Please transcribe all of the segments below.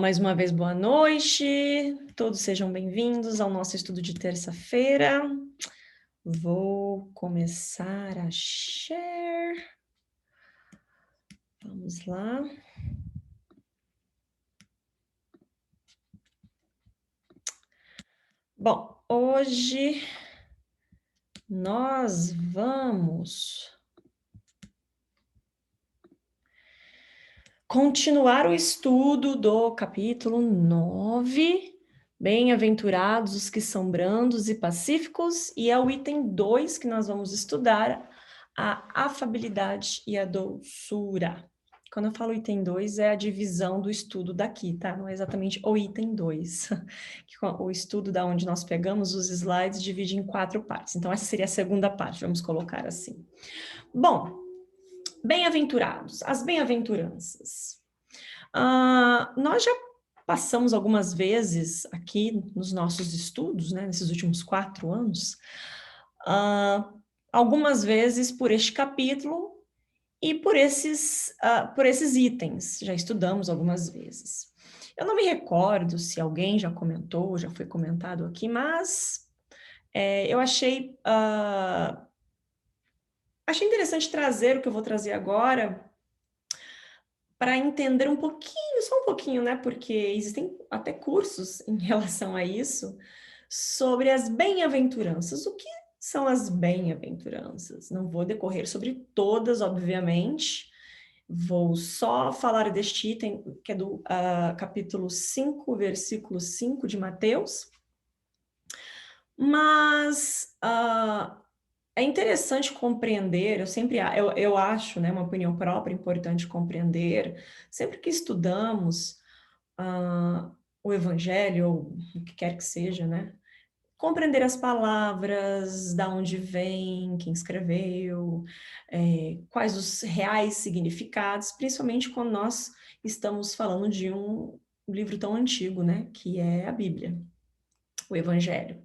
Mais uma vez, boa noite. Todos sejam bem-vindos ao nosso estudo de terça-feira. Vou começar a share. Vamos lá. Bom, hoje nós vamos continuar o estudo do capítulo 9, Bem-aventurados os que são brandos e pacíficos, e é o item 2 que nós vamos estudar, a afabilidade e a doçura. Quando eu falo item 2, é a divisão do estudo daqui, tá? Não é exatamente o item 2. O estudo da onde nós pegamos os slides divide em 4 partes. Então, essa seria a segunda parte, vamos colocar assim. Bom, bem-aventurados, as bem-aventuranças. Nós já passamos algumas vezes aqui nos nossos estudos, né, nesses últimos 4 anos, algumas vezes por este capítulo e por esses itens, já estudamos algumas vezes. Eu não me recordo se alguém já comentou, já foi comentado aqui, mas eu achei interessante trazer o que eu vou trazer agora, para entender um pouquinho, só um pouquinho, né? Porque existem até cursos em relação a isso, sobre as bem-aventuranças. O que são as bem-aventuranças? Não vou decorrer sobre todas, obviamente. Vou só falar deste item, que é do capítulo 5, versículo 5 de Mateus. Mas é interessante compreender, eu acho, né, uma opinião própria, importante compreender, sempre que estudamos o Evangelho, ou o que quer que seja, né, compreender as palavras, da onde vem, quem escreveu, quais os reais significados, principalmente quando nós estamos falando de um livro tão antigo, né, que é a Bíblia, o Evangelho.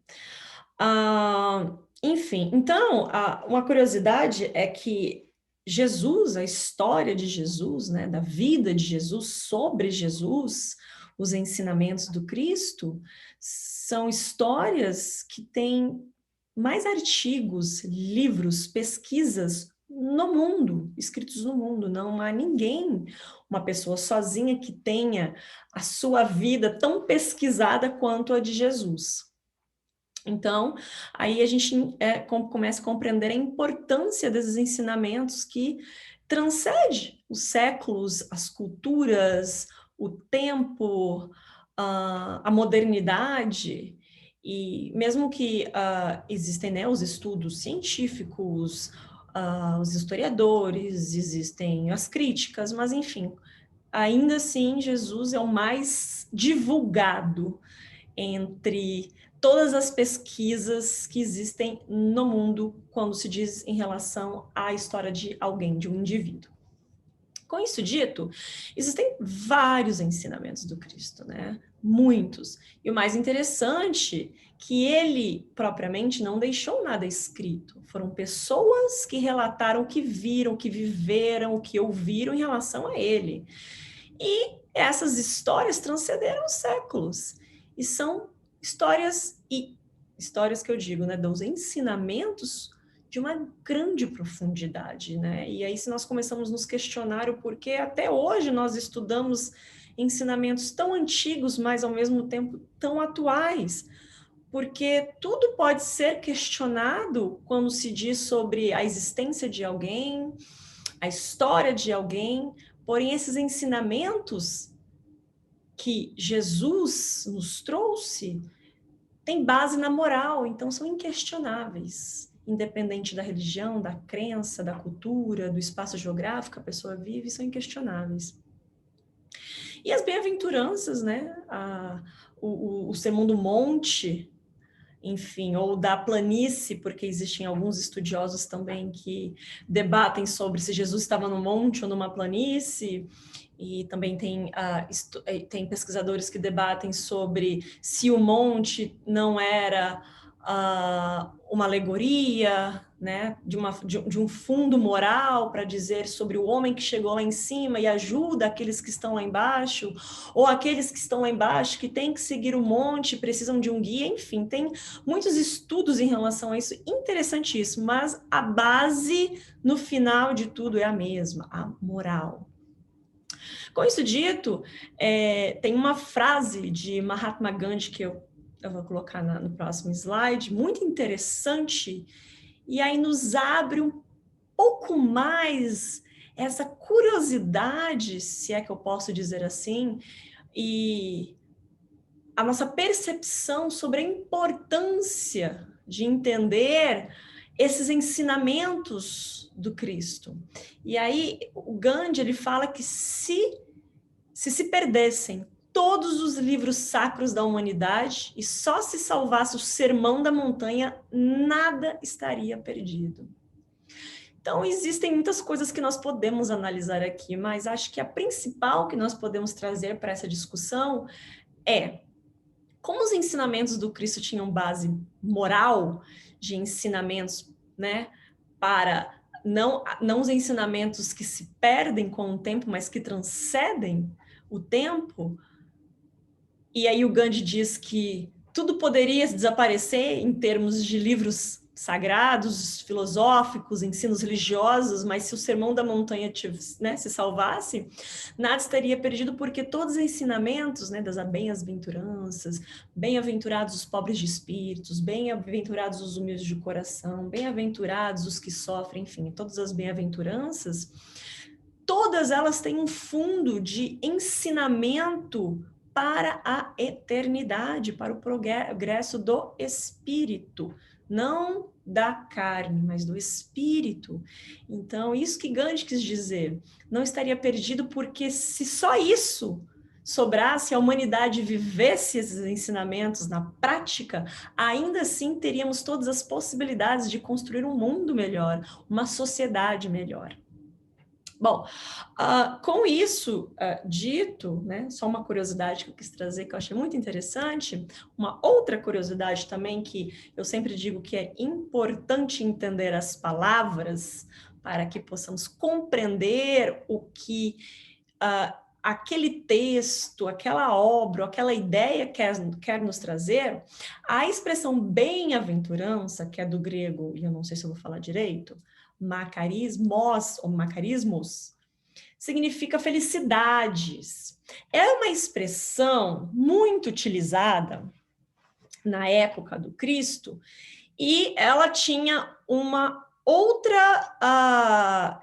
Enfim, então, uma curiosidade é que Jesus, a história de Jesus, né, da vida de Jesus, sobre Jesus, os ensinamentos do Cristo, são histórias que têm mais artigos, livros, pesquisas no mundo, escritos no mundo. Não há ninguém, uma pessoa sozinha, que tenha a sua vida tão pesquisada quanto a de Jesus. Então, aí a gente começa a compreender a importância desses ensinamentos que transcende os séculos, as culturas, o tempo, a modernidade, e mesmo que existem, né, os estudos científicos, os historiadores, existem as críticas, mas enfim, ainda assim Jesus é o mais divulgado entre todas as pesquisas que existem no mundo quando se diz em relação à história de alguém, de um indivíduo. Com isso dito, existem vários ensinamentos do Cristo, né? Muitos. E o mais interessante, que ele propriamente não deixou nada escrito. Foram pessoas que relataram o que viram, o que viveram, o que ouviram em relação a ele. E essas histórias transcenderam os séculos. E são histórias que eu digo, né, dos ensinamentos de uma grande profundidade, né? E aí, se nós começamos a nos questionar o porquê, até hoje nós estudamos ensinamentos tão antigos, mas ao mesmo tempo tão atuais, porque tudo pode ser questionado quando se diz sobre a existência de alguém, a história de alguém, porém esses ensinamentos que Jesus nos trouxe têm base na moral, então são inquestionáveis, independente da religião, da crença, da cultura, do espaço geográfico que a pessoa vive, são inquestionáveis. E as bem-aventuranças, né? O Sermão do Monte, enfim, ou da planície, porque existem alguns estudiosos também que debatem sobre se Jesus estava no monte ou numa planície, e também tem pesquisadores que debatem sobre se o monte não era uma alegoria, né, de um fundo moral para dizer sobre o homem que chegou lá em cima e ajuda aqueles que estão lá embaixo, ou aqueles que estão lá embaixo que têm que seguir o monte, precisam de um guia, enfim, tem muitos estudos em relação a isso, interessantíssimo, mas a base no final de tudo é a mesma, a moral. Com isso dito, tem uma frase de Mahatma Gandhi que eu vou colocar no próximo slide, muito interessante, e aí nos abre um pouco mais essa curiosidade, se é que eu posso dizer assim, e a nossa percepção sobre a importância de entender esses ensinamentos do Cristo. E aí o Gandhi ele fala que se perdessem todos os livros sacros da humanidade e só se salvasse o Sermão da Montanha, nada estaria perdido. Então, existem muitas coisas que nós podemos analisar aqui, mas acho que a principal que nós podemos trazer para essa discussão é como os ensinamentos do Cristo tinham base moral, de ensinamentos, né, para não os ensinamentos que se perdem com o tempo, mas que transcendem o tempo. E aí o Gandhi diz que tudo poderia desaparecer em termos de livros sagrados, filosóficos, ensinos religiosos, mas se o Sermão da Montanha se salvasse, nada estaria perdido, porque todos os ensinamentos, né, das bem-aventuranças, bem-aventurados os pobres de espíritos, bem-aventurados os humildes de coração, bem-aventurados os que sofrem, enfim, todas as bem-aventuranças, todas elas têm um fundo de ensinamento para a eternidade, para o progresso do espírito, não da carne, mas do espírito. Então, isso que Gandhi quis dizer, não estaria perdido, porque se só isso sobrasse, a humanidade vivesse esses ensinamentos na prática, ainda assim teríamos todas as possibilidades de construir um mundo melhor, uma sociedade melhor. Bom, com isso dito, né, só uma curiosidade que eu quis trazer, que eu achei muito interessante, uma outra curiosidade também que eu sempre digo que é importante entender as palavras para que possamos compreender o que aquele texto, aquela obra, aquela ideia quer nos trazer. A expressão bem-aventurança, que é do grego, e eu não sei se eu vou falar direito, macarismos ou macarismos, significa felicidades. É uma expressão muito utilizada na época do Cristo e ela tinha uma outra,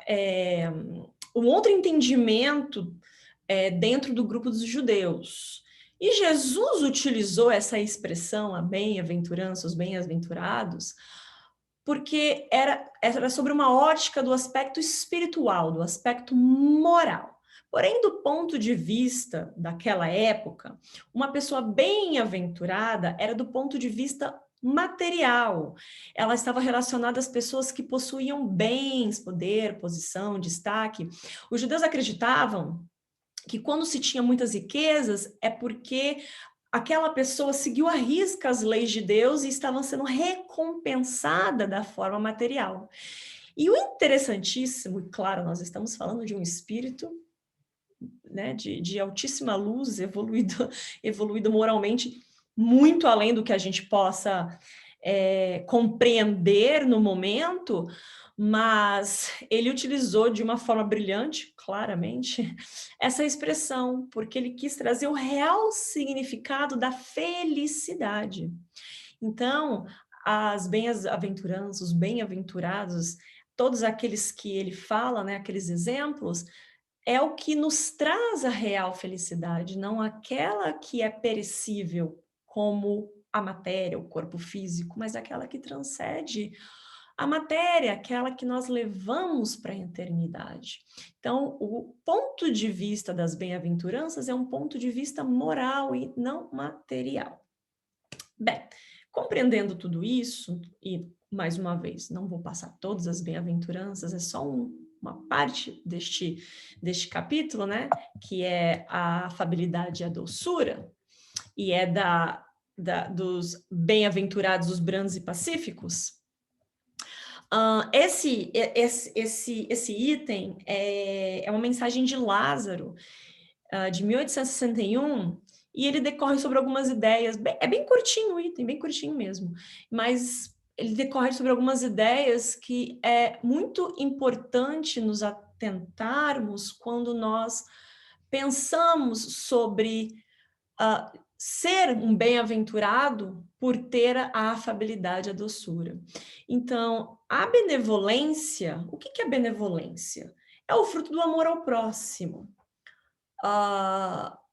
um outro entendimento dentro do grupo dos judeus. E Jesus utilizou essa expressão, a bem-aventurança, os bem-aventurados, porque era sobre uma ótica do aspecto espiritual, do aspecto moral. Porém, do ponto de vista daquela época, uma pessoa bem-aventurada era do ponto de vista material. Ela estava relacionada às pessoas que possuíam bens, poder, posição, destaque. Os judeus acreditavam que quando se tinha muitas riquezas é porque aquela pessoa seguiu à risca as leis de Deus e estava sendo recompensada da forma material. E o interessantíssimo, e claro, nós estamos falando de um espírito, né, de altíssima luz, evoluído moralmente, muito além do que a gente possa compreender no momento, mas ele utilizou de uma forma brilhante, claramente, essa expressão, porque ele quis trazer o real significado da felicidade. Então, as bem-aventuranças, os bem-aventurados, todos aqueles que ele fala, né, aqueles exemplos, é o que nos traz a real felicidade, não aquela que é perecível, como a matéria, o corpo físico, mas aquela que transcende a matéria, aquela que nós levamos para a eternidade. Então, o ponto de vista das bem-aventuranças é um ponto de vista moral e não material. Bem, compreendendo tudo isso, e mais uma vez, não vou passar todas as bem-aventuranças, é só uma parte deste capítulo, né? Que é a afabilidade e a doçura, e é dos bem-aventurados, os brandos e pacíficos. Esse item é uma mensagem de Lázaro, de 1861, e ele decorre sobre algumas ideias. É bem curtinho o item, bem curtinho mesmo, mas ele decorre sobre algumas ideias que é muito importante nos atentarmos quando nós pensamos sobre ser um bem-aventurado por ter a afabilidade, a doçura. Então, a benevolência, o que é benevolência? É o fruto do amor ao próximo.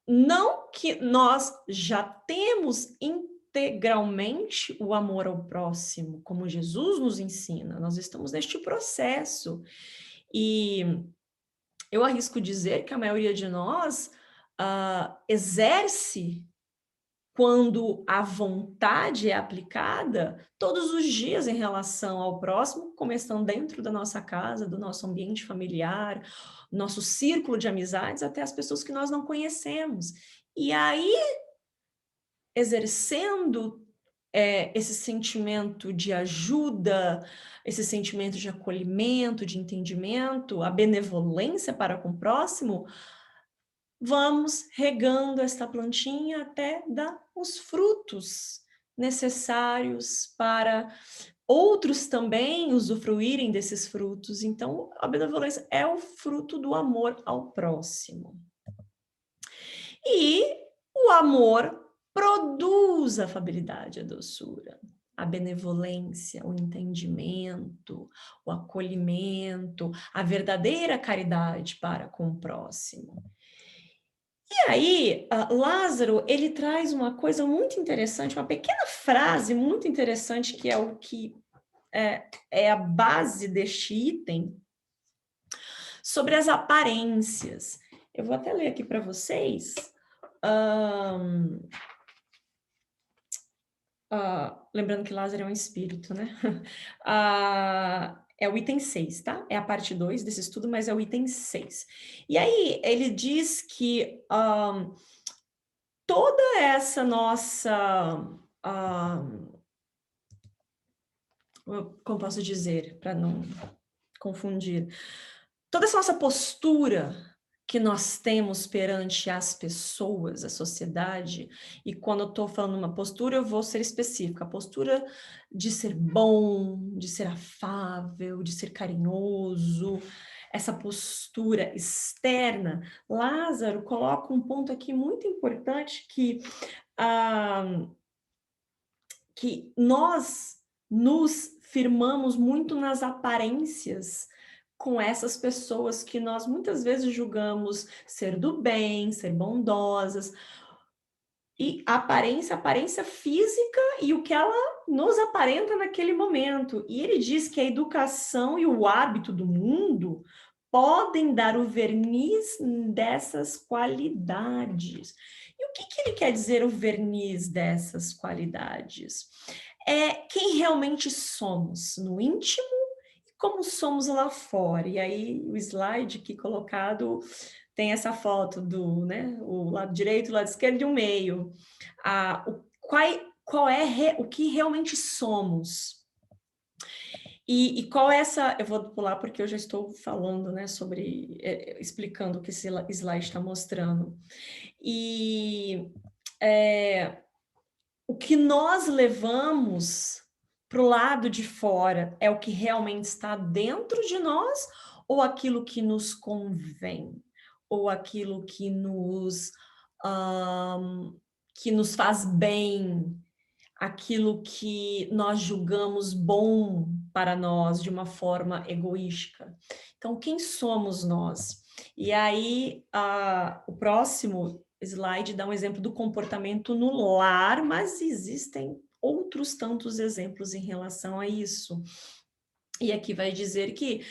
Não que nós já temos integralmente o amor ao próximo, como Jesus nos ensina, nós estamos neste processo. E eu arrisco dizer que a maioria de nós exerce, quando a vontade é aplicada, todos os dias em relação ao próximo, começando dentro da nossa casa, do nosso ambiente familiar, nosso círculo de amizades, até as pessoas que nós não conhecemos. E aí, exercendo esse sentimento de ajuda, esse sentimento de acolhimento, de entendimento, a benevolência para com o próximo, vamos regando esta plantinha até dar os frutos necessários para outros também usufruírem desses frutos. Então, a benevolência é o fruto do amor ao próximo. E o amor produz a afabilidade, a doçura, a benevolência, o entendimento, o acolhimento, a verdadeira caridade para com o próximo. E aí, Lázaro, ele traz uma coisa muito interessante, uma pequena frase muito interessante, que é o que é a base deste item, sobre as aparências. Eu vou até ler aqui para vocês. Lembrando que Lázaro é um espírito, né? É o item 6, tá? É a parte 2 desse estudo, mas é o item 6. E aí, ele diz que toda essa nossa, como posso dizer, para não confundir, toda essa nossa postura que nós temos perante as pessoas, a sociedade, e quando eu estou falando uma postura, eu vou ser específica, a postura de ser bom, de ser afável, de ser carinhoso, essa postura externa. Lázaro coloca um ponto aqui muito importante, que nós nos firmamos muito nas aparências com essas pessoas que nós muitas vezes julgamos ser do bem, ser bondosas, e a aparência física e o que ela nos aparenta naquele momento. E ele diz que a educação e o hábito do mundo podem dar o verniz dessas qualidades. E o que ele quer dizer, o verniz dessas qualidades? É quem realmente somos no íntimo e como somos lá fora. E aí o slide aqui colocado tem essa foto do, né, o lado direito, o lado esquerdo e o meio. O que realmente somos. E qual é essa... Eu vou pular porque eu já estou falando, né, sobre... explicando o que esse slide está mostrando. E o que nós levamos para o lado de fora é o que realmente está dentro de nós ou aquilo que nos convém? Ou aquilo que nos faz bem, aquilo que nós julgamos bom para nós de uma forma egoísta. Então, quem somos nós? E aí, o próximo slide dá um exemplo do comportamento no lar, mas existem outros tantos exemplos em relação a isso. E aqui vai dizer que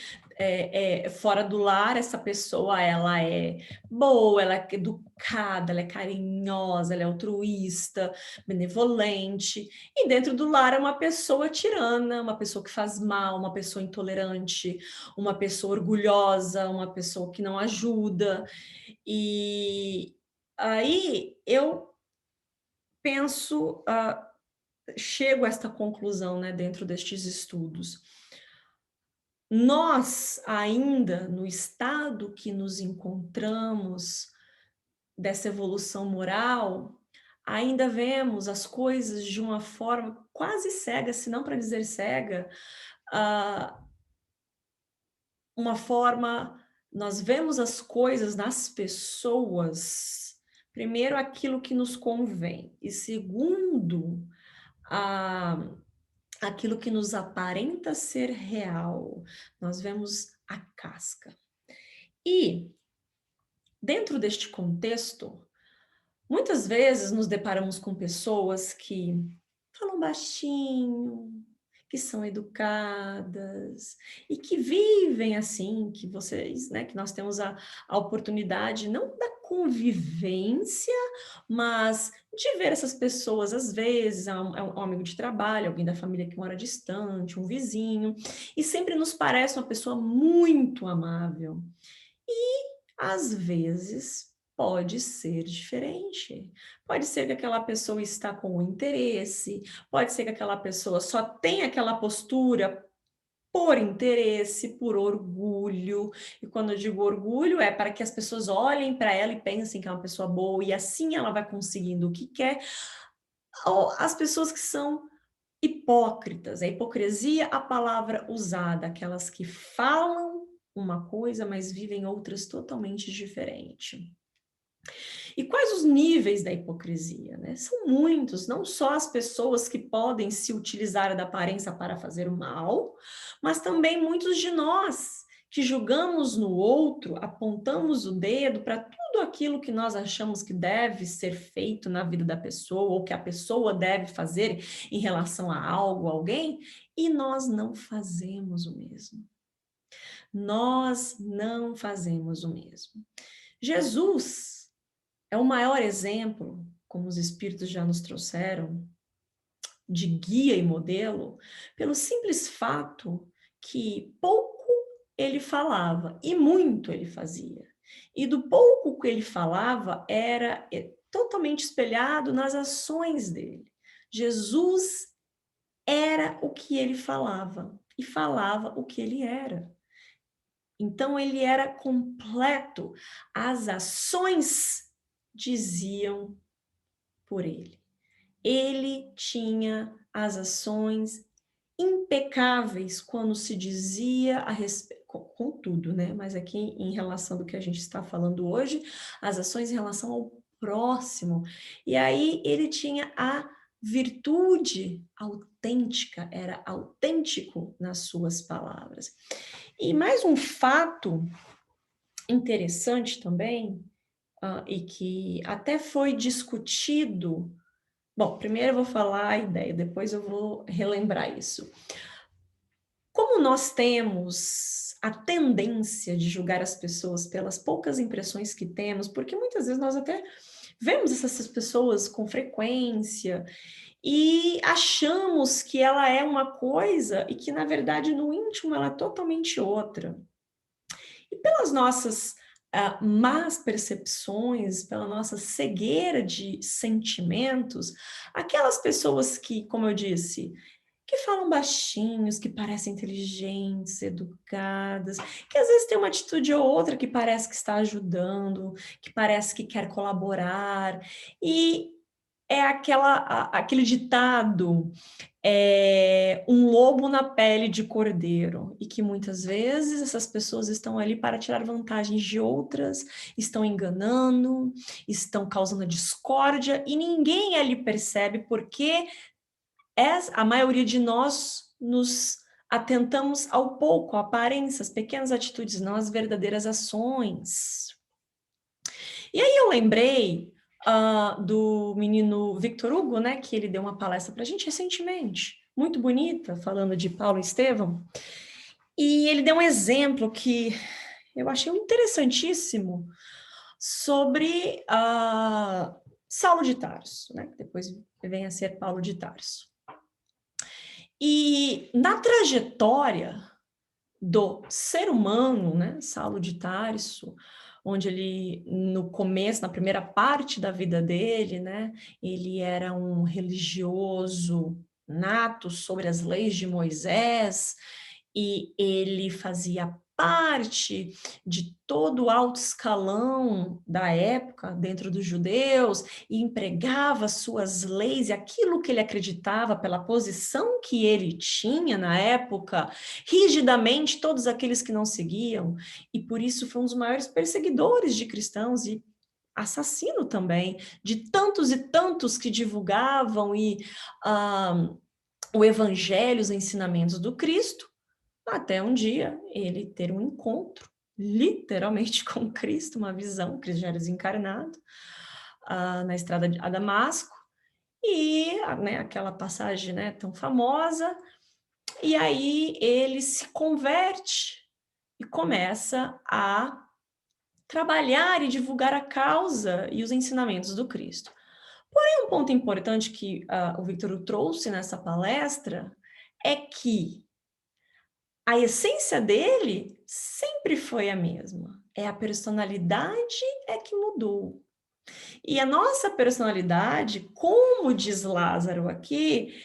fora do lar, essa pessoa, ela é boa, ela é educada, ela é carinhosa, ela é altruísta, benevolente. E dentro do lar é uma pessoa tirana, uma pessoa que faz mal, uma pessoa intolerante, uma pessoa orgulhosa, uma pessoa que não ajuda. E aí eu penso, chego a esta conclusão, né, dentro destes estudos. nós ainda no estado que nos encontramos dessa evolução moral, ainda vemos as coisas de uma forma quase cega, se não para dizer cega, ah, uma forma, nós vemos as coisas nas pessoas, primeiro aquilo que nos convém, e segundo, a, aquilo que nos aparenta ser real. Nós vemos a casca. E, dentro deste contexto, muitas vezes nos deparamos com pessoas que falam baixinho, que são educadas e que vivem assim, que vocês, né, que nós temos a oportunidade não da convivência, mas de ver essas pessoas às vezes, é um amigo de trabalho, alguém da família que mora distante, um vizinho, e sempre nos parece uma pessoa muito amável. Às vezes pode ser diferente. Pode ser que aquela pessoa está com um interesse, pode ser que aquela pessoa só tem aquela postura por interesse, por orgulho. E quando eu digo orgulho, é para que as pessoas olhem para ela e pensem que é uma pessoa boa e assim ela vai conseguindo o que quer. Ou as pessoas que são hipócritas, a hipocrisia, a palavra usada, aquelas que falam uma coisa, mas vivem outras totalmente diferentes. E quais os níveis da hipocrisia, né? São muitos, não só as pessoas que podem se utilizar da aparência para fazer o mal, mas também muitos de nós que julgamos no outro, apontamos o dedo para tudo aquilo que nós achamos que deve ser feito na vida da pessoa, ou que a pessoa deve fazer em relação a algo, alguém, e nós não fazemos o mesmo. Nós não fazemos o mesmo. Jesus é o maior exemplo, como os espíritos já nos trouxeram, de guia e modelo, pelo simples fato que pouco ele falava e muito ele fazia. E do pouco que ele falava era totalmente espelhado nas ações dele. Jesus era o que ele falava e falava o que ele era. Então ele era completo. As ações diziam por ele. Ele tinha as ações impecáveis quando se dizia a respeito, com tudo, né? Mas aqui em relação do que a gente está falando hoje, as ações em relação ao próximo. E aí ele tinha a virtude autêntica, era autêntico nas suas palavras. E mais um fato interessante também, e que até foi discutido. Bom, primeiro eu vou falar a ideia, depois eu vou relembrar isso. Como nós temos a tendência de julgar as pessoas pelas poucas impressões que temos, porque muitas vezes nós até vemos essas pessoas com frequência e achamos que ela é uma coisa e que, na verdade, no íntimo ela é totalmente outra. E pelas nossas más percepções, pela nossa cegueira de sentimentos, aquelas pessoas que, como eu disse, que falam baixinhos, que parecem inteligentes, educadas, que às vezes tem uma atitude ou outra que parece que está ajudando, que parece que quer colaborar, e é aquele ditado, um lobo na pele de cordeiro, e que muitas vezes essas pessoas estão ali para tirar vantagens de outras, estão enganando, estão causando discórdia, e ninguém ali percebe porque a maioria de nós nos atentamos ao pouco, à aparência, às pequenas atitudes, não às verdadeiras ações. E aí eu lembrei do menino Victor Hugo, né, que ele deu uma palestra para a gente recentemente, muito bonita, falando de Paulo e Estevão, e ele deu um exemplo que eu achei interessantíssimo sobre Saulo de Tarso, né, que depois vem a ser Paulo de Tarso. E na trajetória do ser humano, né, Saulo de Tarso, onde ele, no começo, na primeira parte da vida dele, né, ele era um religioso nato sobre as leis de Moisés, e ele fazia parte de todo o alto escalão da época dentro dos judeus e empregava suas leis e aquilo que ele acreditava pela posição que ele tinha na época, rigidamente todos aqueles que não seguiam, e por isso foi um dos maiores perseguidores de cristãos e assassino também, de tantos e tantos que divulgavam o evangelho, os ensinamentos do Cristo, até um dia ele ter um encontro, literalmente, com Cristo, uma visão, Cristo já era desencarnado, na estrada a Damasco, e né, aquela passagem, né, tão famosa, e aí ele se converte e começa a trabalhar e divulgar a causa e os ensinamentos do Cristo. Porém, um ponto importante que o Victor trouxe nessa palestra é que a essência dele sempre foi a mesma. É a personalidade é que mudou. E a nossa personalidade, como diz Lázaro aqui,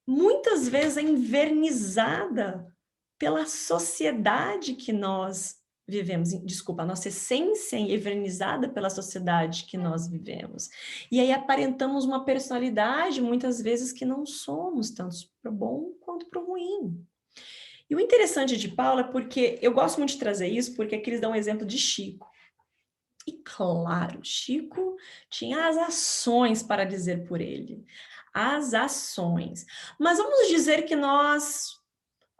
muitas vezes é invernizada pela sociedade que nós vivemos. Desculpa, a nossa essência é invernizada pela sociedade que nós vivemos. E aí aparentamos uma personalidade, muitas vezes, que não somos, tanto para o bom quanto para o ruim. E o interessante de Paulo é porque eu gosto muito de trazer isso, porque aqui eles dão um exemplo de Chico. E claro, Chico tinha as ações para dizer por ele. As ações. Mas vamos dizer que nós,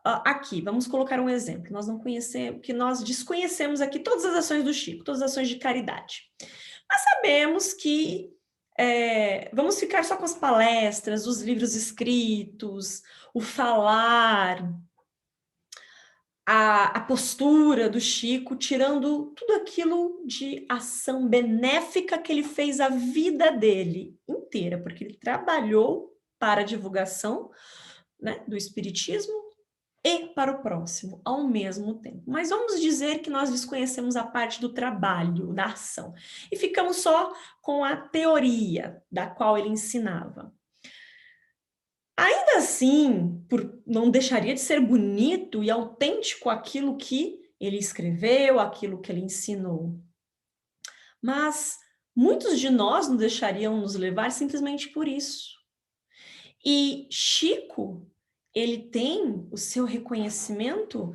aqui, vamos colocar um exemplo. Nós não conhecemos, que nós desconhecemos aqui todas as ações do Chico, todas as ações de caridade. Mas sabemos que vamos ficar só com as palestras, os livros escritos, o falar, a postura do Chico, tirando tudo aquilo de ação benéfica que ele fez a vida dele inteira, porque ele trabalhou para a divulgação, né, do espiritismo e para o próximo, ao mesmo tempo. Mas vamos dizer que nós desconhecemos a parte do trabalho, da ação, e ficamos só com a teoria da qual ele ensinava. Ainda assim, não deixaria de ser bonito e autêntico aquilo que ele escreveu, aquilo que ele ensinou. Mas muitos de nós não deixariam nos levar simplesmente por isso. E Chico, ele tem o seu reconhecimento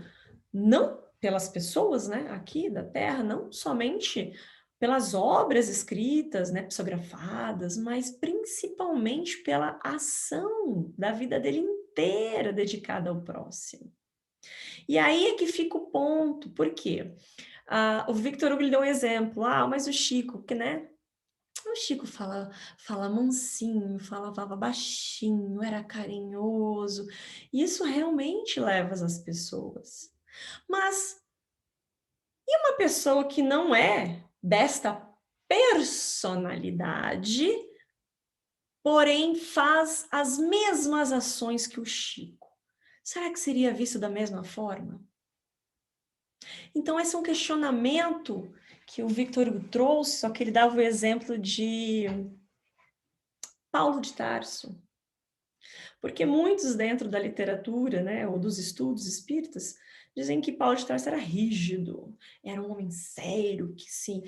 não pelas pessoas, né, aqui da Terra, não somente pelas obras escritas, né, psicografadas, mas principalmente pela ação da vida dele inteira dedicada ao próximo. E aí é que fica o ponto, por quê? O Victor Hugo deu um exemplo, mas o Chico, que, né, o Chico fala mansinho, falava baixinho, era carinhoso, e isso realmente leva as pessoas. Mas e uma pessoa que não é desta personalidade, porém faz as mesmas ações que o Chico? Será que seria visto da mesma forma? Então, esse é um questionamento que o Victor Hugo trouxe, só que ele dava o exemplo de Paulo de Tarso. Porque muitos dentro da literatura, né, ou dos estudos espíritas, dizem que Paulo de Tarso era rígido, era um homem sério, que se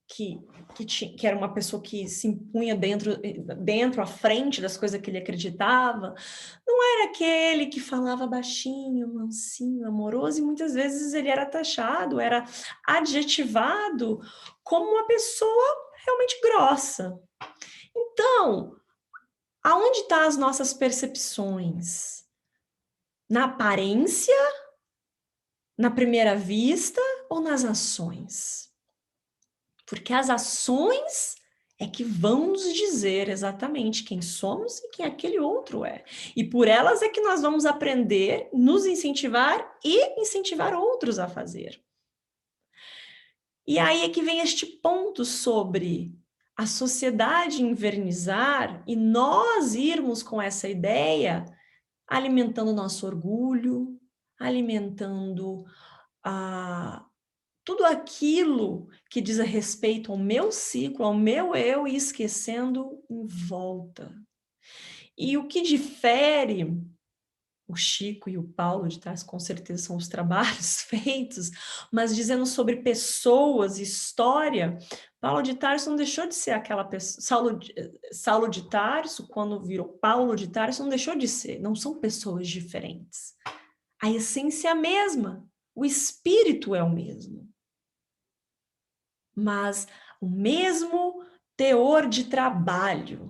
que era uma pessoa que se impunha dentro à frente das coisas que ele acreditava. Não era aquele que falava baixinho, mansinho, amoroso, e muitas vezes ele era taxado, era adjetivado como uma pessoa realmente grossa. Então, aonde estão as nossas percepções? Na aparência, na primeira vista ou nas ações? Porque as ações é que vão nos dizer exatamente quem somos e quem aquele outro é. E por elas é que nós vamos aprender, nos incentivar e incentivar outros a fazer. E aí é que vem este ponto sobre a sociedade invernizar e nós irmos com essa ideia alimentando nosso orgulho, alimentando tudo aquilo que diz a respeito ao meu ciclo, ao meu eu, e esquecendo em volta. E o que difere o Chico e o Paulo de Tarso, com certeza são os trabalhos feitos, mas dizendo sobre pessoas, história, Paulo de Tarso não deixou de ser aquela pessoa, Saulo de Tarso, quando virou Paulo de Tarso, não deixou de ser, não são pessoas diferentes. A essência é a mesma, o espírito é o mesmo. Mas o mesmo teor de trabalho,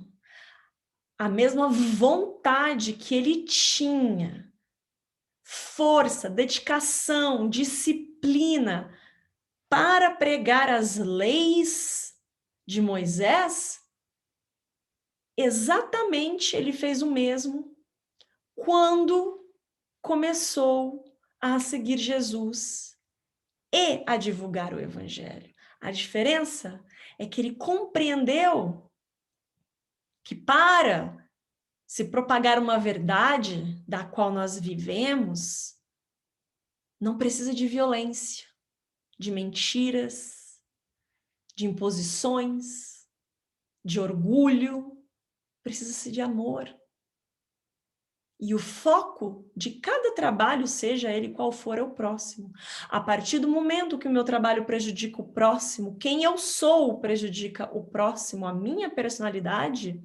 a mesma vontade que ele tinha, força, dedicação, disciplina para pregar as leis de Moisés, exatamente ele fez o mesmo quando começou a seguir Jesus e a divulgar o evangelho. A diferença é que ele compreendeu que para se propagar uma verdade da qual nós vivemos, não precisa de violência, de mentiras, de imposições, de orgulho, precisa-se de amor. E o foco de cada trabalho, seja ele qual for, é o próximo. A partir do momento que o meu trabalho prejudica o próximo, quem eu sou prejudica o próximo, a minha personalidade,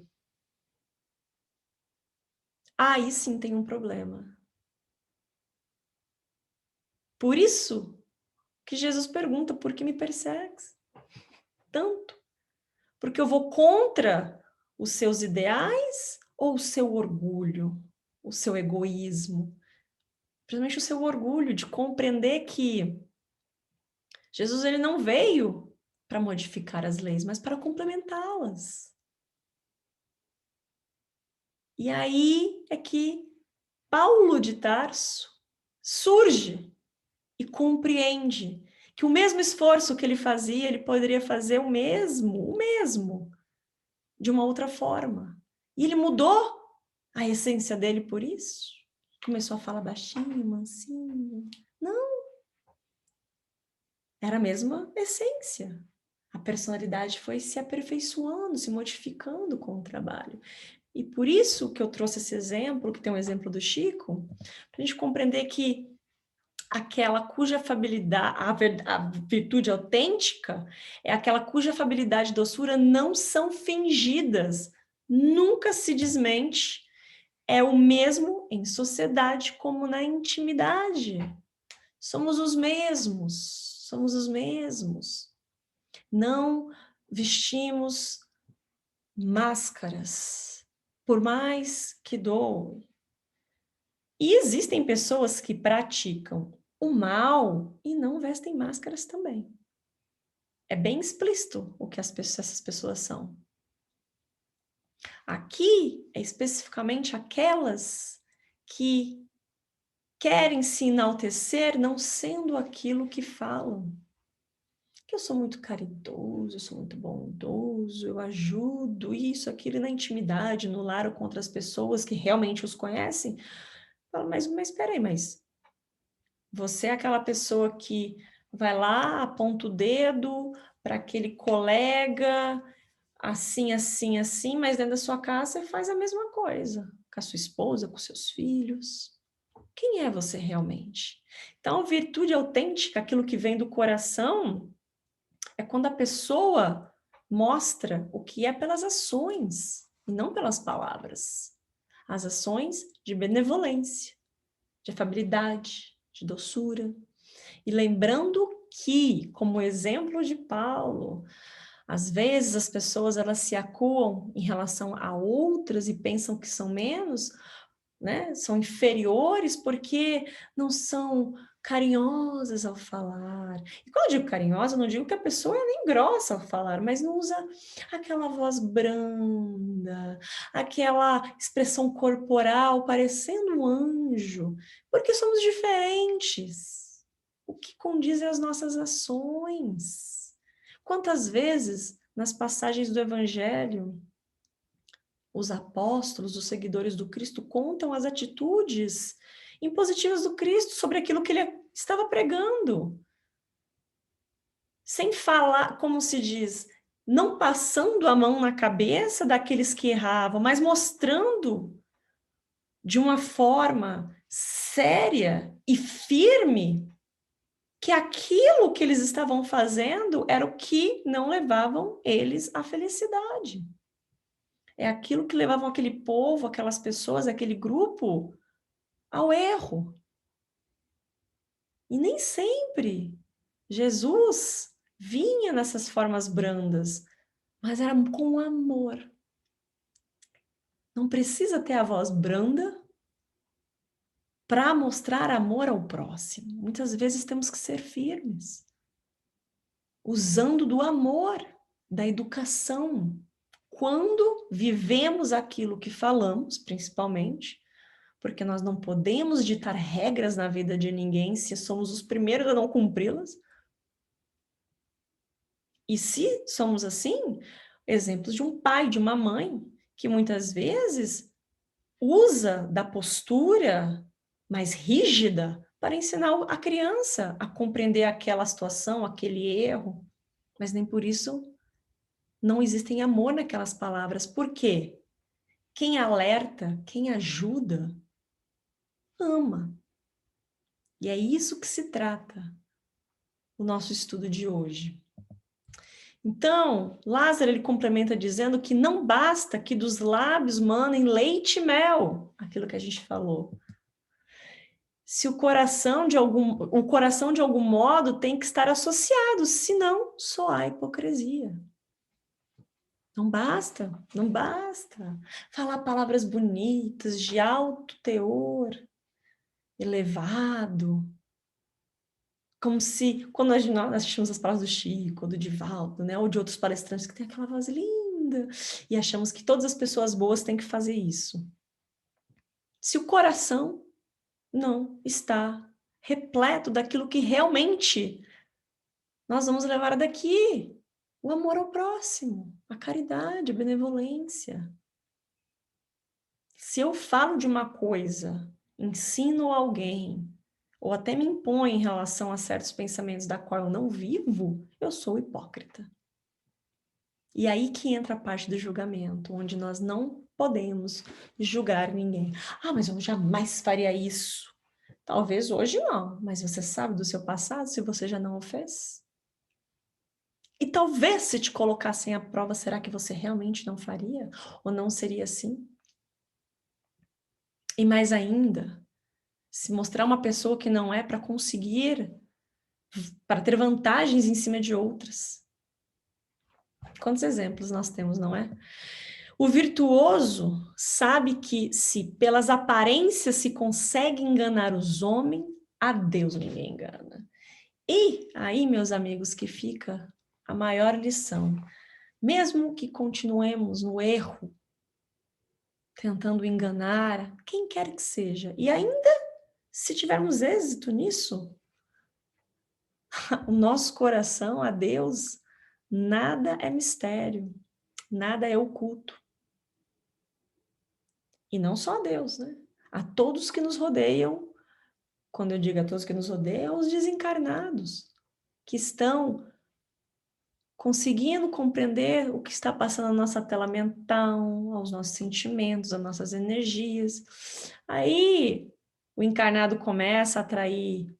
aí sim tem um problema. Por isso que Jesus pergunta, por que me persegues tanto? Porque eu vou contra os seus ideais ou o seu orgulho, o seu egoísmo? Principalmente o seu orgulho de compreender que Jesus ele não veio para modificar as leis, mas para complementá-las. E aí é que Paulo de Tarso surge e compreende que o mesmo esforço que ele fazia, ele poderia fazer o mesmo, de uma outra forma. E ele mudou a essência dele por isso. Começou a falar baixinho, mansinho. Não. Era a mesma essência. A personalidade foi se aperfeiçoando, se modificando com o trabalho. E por isso que eu trouxe esse exemplo, que tem um exemplo do Chico, para a gente compreender que aquela cuja afabilidade, a virtude autêntica, é aquela cuja afabilidade e doçura não são fingidas, nunca se desmente, é o mesmo em sociedade como na intimidade. Somos os mesmos, somos os mesmos. Não vestimos máscaras, por mais que doem. E existem pessoas que praticam o mal e não vestem máscaras também. É bem explícito o que essas pessoas são. Aqui é especificamente aquelas que querem se enaltecer não sendo aquilo que falam. Que eu sou muito caridoso, eu sou muito bondoso, eu ajudo isso, aquilo, e na intimidade, no lar ou com outras pessoas que realmente os conhecem. Falo, mas peraí, mas você é aquela pessoa que vai lá, aponta o dedo para aquele colega, assim, assim, assim, mas dentro da sua casa você faz a mesma coisa, com a sua esposa, com seus filhos. Quem é você realmente? Então, virtude autêntica, aquilo que vem do coração, é quando a pessoa mostra o que é pelas ações e não pelas palavras. As ações de benevolência, de afabilidade, de doçura. E lembrando que, como exemplo de Paulo, às vezes as pessoas elas se acuam em relação a outras e pensam que são menos, né? São inferiores porque não são carinhosas ao falar. E quando eu digo carinhosa, eu não digo que a pessoa é nem grossa ao falar, mas não usa aquela voz branda, aquela expressão corporal parecendo um anjo, porque somos diferentes. O que condiz é as nossas ações. Quantas vezes nas passagens do Evangelho os apóstolos, os seguidores do Cristo, contam as atitudes impositivas do Cristo sobre aquilo que ele estava pregando. Sem falar, como se diz, não passando a mão na cabeça daqueles que erravam, mas mostrando de uma forma séria e firme que aquilo que eles estavam fazendo era o que não levavam eles à felicidade. É aquilo que levavam aquele povo, aquelas pessoas, aquele grupo ao erro. E nem sempre Jesus vinha nessas formas brandas, mas era com amor. Não precisa ter a voz branda para mostrar amor ao próximo. Muitas vezes temos que ser firmes, usando do amor, da educação. Quando vivemos aquilo que falamos, principalmente, porque nós não podemos ditar regras na vida de ninguém se somos os primeiros a não cumpri-las. E se somos assim, exemplos de um pai, de uma mãe, que muitas vezes usa da postura mais rígida para ensinar a criança a compreender aquela situação, aquele erro, mas nem por isso não existem amor naquelas palavras. Por quê? Quem alerta, quem ajuda, ama. E é isso que se trata o nosso estudo de hoje. Então, Lázaro, ele complementa dizendo que não basta que dos lábios manem leite e mel, aquilo que a gente falou. Se o coração de algum modo tem que estar associado, senão só há hipocrisia. Não basta, não basta falar palavras bonitas, de alto teor, elevado, como se, quando nós assistimos as palavras do Chico, do Divaldo, né, ou de outros palestrantes que tem aquela voz linda, e achamos que todas as pessoas boas têm que fazer isso. Se o coração não está repleto daquilo que realmente nós vamos levar daqui, o amor ao próximo, a caridade, a benevolência. Se eu falo de uma coisa, ensino alguém, ou até me impõe em relação a certos pensamentos da qual eu não vivo, eu sou hipócrita. E aí que entra a parte do julgamento, onde nós não podemos julgar ninguém. Ah, mas eu jamais faria isso. Talvez hoje não, mas você sabe do seu passado se você já não o fez? E talvez se te colocassem à prova, será que você realmente não faria? Ou não seria assim? E mais ainda, se mostrar uma pessoa que não é para conseguir, para ter vantagens em cima de outras. Quantos exemplos nós temos, não é? O virtuoso sabe que se pelas aparências se consegue enganar os homens, a Deus ninguém engana. E aí, meus amigos, que fica a maior lição. Mesmo que continuemos no erro, tentando enganar quem quer que seja, e ainda se tivermos êxito nisso, o nosso coração a Deus, nada é mistério, nada é oculto. E não só a Deus, né? A todos que nos rodeiam, quando eu digo a todos que nos rodeiam, os desencarnados, que estão conseguindo compreender o que está passando na nossa tela mental, aos nossos sentimentos, às nossas energias. Aí o encarnado começa a atrair,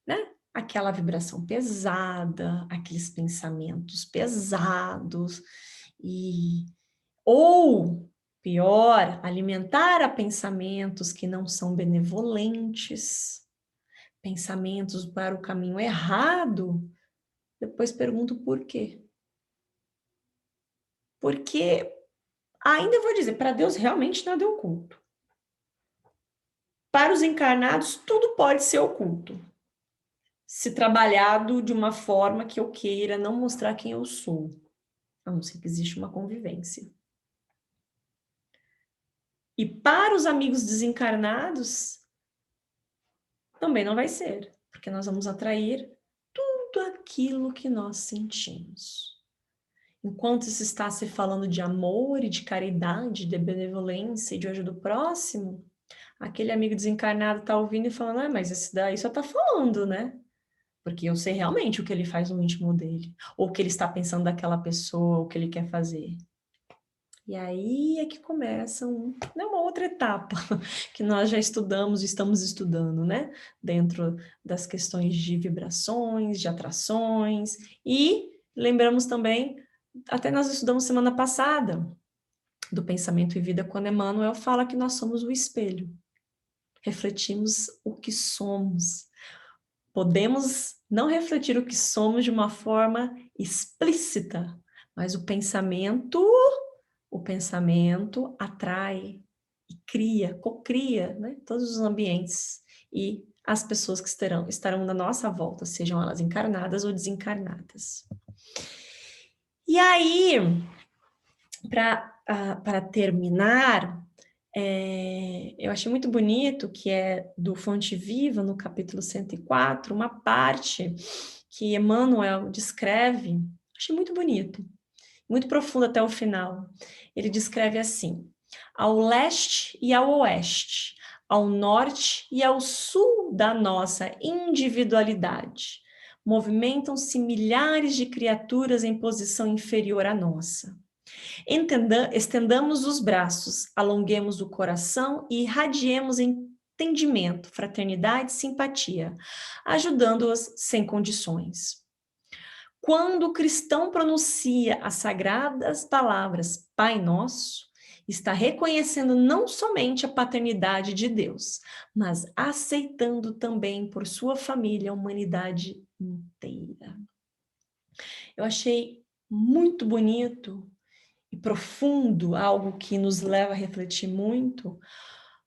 né, aquela vibração pesada, aqueles pensamentos pesados, ou pior, alimentar a pensamentos que não são benevolentes, pensamentos para o caminho errado. Depois pergunto por quê. Porque, ainda vou dizer, para Deus realmente nada é oculto. Para os encarnados, tudo pode ser oculto, se trabalhado de uma forma que eu queira não mostrar quem eu sou, a não ser que exista uma convivência. E para os amigos desencarnados, também não vai ser, porque nós vamos atrair tudo aquilo que nós sentimos. Enquanto se está se falando de amor e de caridade, de benevolência e de ajuda ao próximo, aquele amigo desencarnado está ouvindo e falando, ah, mas esse daí só está falando, né? Porque eu sei realmente o que ele faz no íntimo dele, ou o que ele está pensando daquela pessoa, o que ele quer fazer. E aí é que começa uma outra etapa que nós já estudamos, estamos estudando, né? Dentro das questões de vibrações, de atrações, e lembramos também, até nós estudamos semana passada, do Pensamento e Vida, quando Emmanuel fala que nós somos o espelho, refletimos o que somos. Podemos não refletir o que somos de uma forma explícita, mas o pensamento atrai e cria, cocria, né, todos os ambientes e as pessoas que estarão na nossa volta, sejam elas encarnadas ou desencarnadas. E aí, para terminar, eu achei muito bonito que é do Fonte Viva, no capítulo 104, uma parte que Emmanuel descreve, achei muito bonito, muito profundo até o final. Ele descreve assim: ao leste e ao oeste, ao norte e ao sul da nossa individualidade, movimentam-se milhares de criaturas em posição inferior à nossa. Estendamos os braços, alonguemos o coração e irradiemos entendimento, fraternidade e simpatia, ajudando-as sem condições. Quando o cristão pronuncia as sagradas palavras Pai Nosso, está reconhecendo não somente a paternidade de Deus, mas aceitando também por sua família a humanidade inteira. Eu achei muito bonito e profundo, algo que nos leva a refletir muito.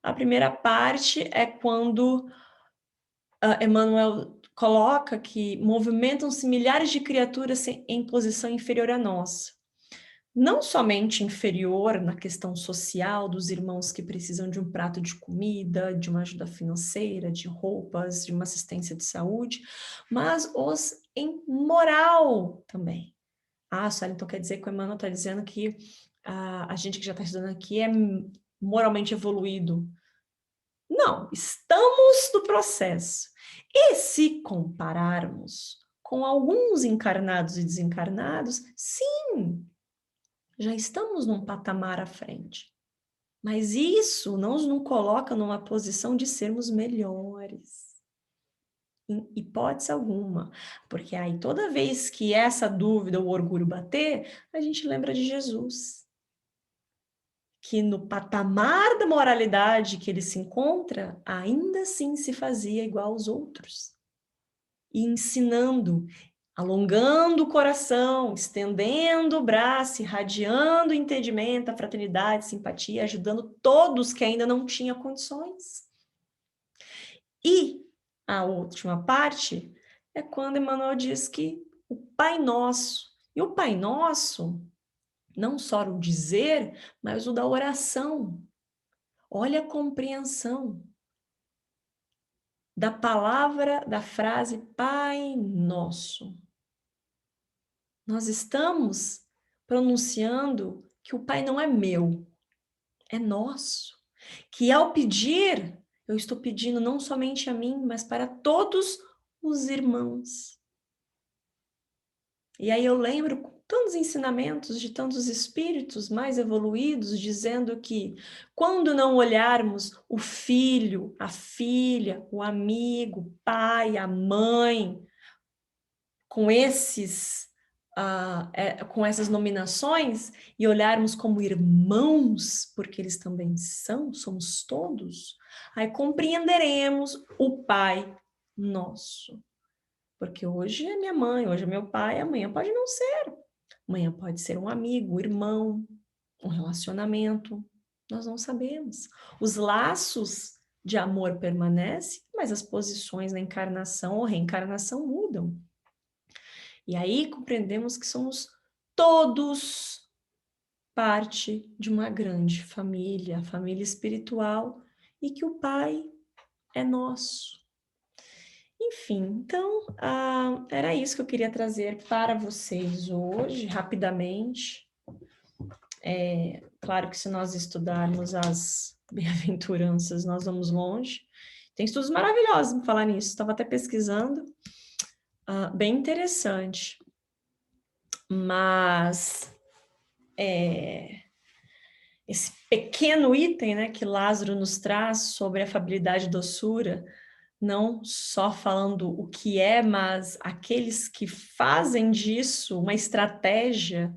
A primeira parte é quando Emmanuel coloca que movimentam-se milhares de criaturas em posição inferior à nossa. Não somente inferior na questão social dos irmãos que precisam de um prato de comida, de uma ajuda financeira, de roupas, de uma assistência de saúde, mas os em moral também. Sueli, então quer dizer que o Emmanuel está dizendo que a gente que já está estudando aqui é moralmente evoluído. Não, estamos no processo. E se compararmos com alguns encarnados e desencarnados, sim, já estamos num patamar à frente. Mas isso não nos coloca numa posição de sermos melhores. Em hipótese alguma. Porque aí toda vez que essa dúvida, o orgulho bater, a gente lembra de Jesus. Que no patamar da moralidade que ele se encontra, ainda assim se fazia igual aos outros. E ensinando, alongando o coração, estendendo o braço, irradiando o entendimento, a fraternidade, a simpatia, ajudando todos que ainda não tinham condições. E a última parte é quando Emmanuel diz que o Pai Nosso, e o Pai Nosso, não só o dizer, mas o da oração. Olha a compreensão da palavra, da frase Pai Nosso. Nós estamos pronunciando que o Pai não é meu, é nosso. Que ao pedir, eu estou pedindo não somente a mim, mas para todos os irmãos. E aí eu lembro tantos ensinamentos de tantos espíritos mais evoluídos dizendo que quando não olharmos o filho, a filha, o amigo, o pai, a mãe, com com essas nominações e olharmos como irmãos, porque eles também somos todos, aí compreenderemos o Pai Nosso. Porque hoje é minha mãe, hoje é meu pai, amanhã pode não ser. Amanhã pode ser um amigo, um irmão, um relacionamento. Nós não sabemos. Os laços de amor permanecem, mas as posições na encarnação ou reencarnação mudam. E aí compreendemos que somos todos parte de uma grande família, família espiritual, e que o Pai é nosso. Enfim, então, era isso que eu queria trazer para vocês hoje, rapidamente. Claro que se nós estudarmos as bem-aventuranças, nós vamos longe. Tem estudos maravilhosos para falar nisso, estava até pesquisando, bem interessante. Mas, esse pequeno item, né, que Lázaro nos traz sobre afabilidade e doçura, não só falando o que é, mas aqueles que fazem disso uma estratégia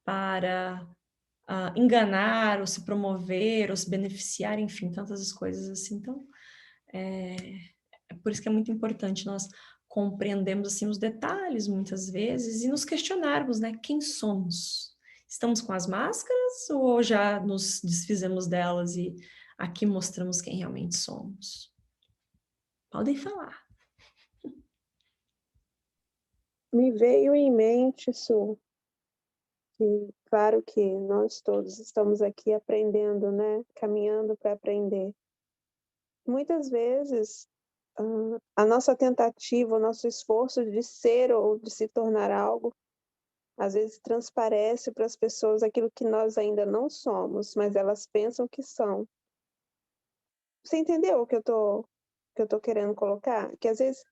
para enganar, ou se promover, ou se beneficiar, enfim, tantas coisas assim. Então, é por isso que é muito importante nós compreendermos assim os detalhes muitas vezes e nos questionarmos, né? Quem somos? Estamos com as máscaras ou já nos desfizemos delas e aqui mostramos quem realmente somos? Podem falar. Me veio em mente, Su, que claro que nós todos estamos aqui aprendendo, né? Caminhando para aprender. Muitas vezes, a nossa tentativa, o nosso esforço de ser ou de se tornar algo, às vezes transparece para as pessoas aquilo que nós ainda não somos, mas elas pensam que são. Você entendeu o que eu tô querendo colocar? Que às vezes